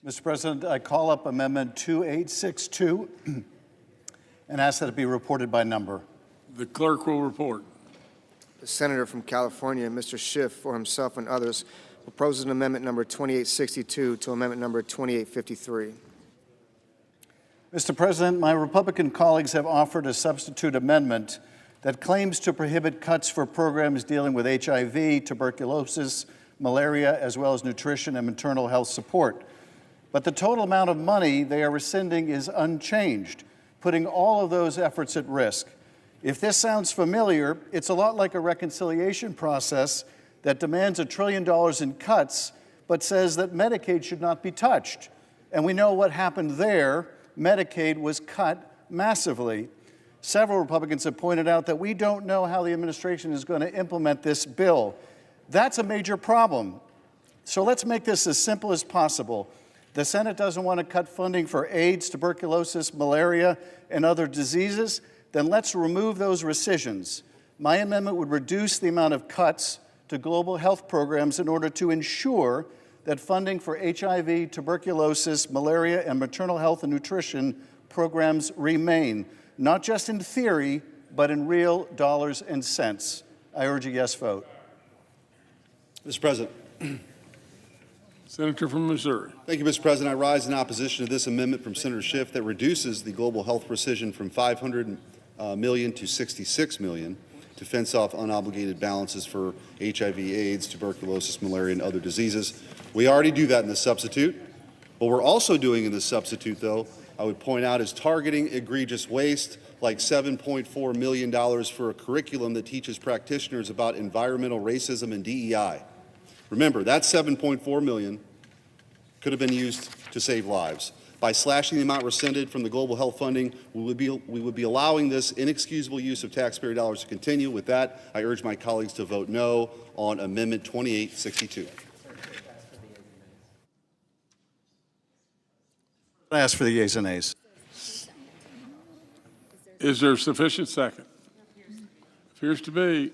Mr. President, I call up Amendment 2862 and ask that it be reported by number. The clerk will report. The senator from California, Mr. Schiff, for himself and others, proposes an amendment number 2862 to amendment number 2853. Mr. President, my Republican colleagues have offered a substitute amendment that claims to prohibit cuts for programs dealing with HIV, tuberculosis, malaria, as well as nutrition and maternal health support. But the total amount of money they are rescinding is unchanged, putting all of those efforts at risk. If this sounds familiar, it's a lot like a reconciliation process that demands $1 trillion in cuts, but says that Medicaid should not be touched. And we know what happened there. Medicaid was cut massively. Several Republicans have pointed out that we don't know how the administration is going to implement this bill. That's a major problem. So let's make this as simple as possible. The Senate doesn't want to cut funding for AIDS, tuberculosis, malaria, and other diseases. Then let's remove those rescissions. My amendment would reduce the amount of cuts to global health programs in order to ensure that funding for HIV, tuberculosis, malaria, and maternal health and nutrition programs remain, not just in theory, but in real dollars and cents. I urge a yes vote. Mr. President. Senator from Missouri. Thank you, Mr. President. I rise in opposition to this amendment from Senator Schiff that reduces the global health rescission from $500 million to $66 million to fence off unobligated balances for HIV, AIDS, tuberculosis, malaria, and other diseases. We already do that in the substitute. What we're also doing in the substitute, though, I would point out, is targeting egregious waste, like $7.4 million for a curriculum that teaches practitioners about environmental racism and DEI. Remember, that $7.4 million could have been used to save lives. By slashing the amount rescinded from the global health funding, we would be allowing this inexcusable use of taxpayer dollars to continue. With that, I urge my colleagues to vote no on Amendment 2862. I ask for the yeas and nays. Is there sufficient second? Appears to be.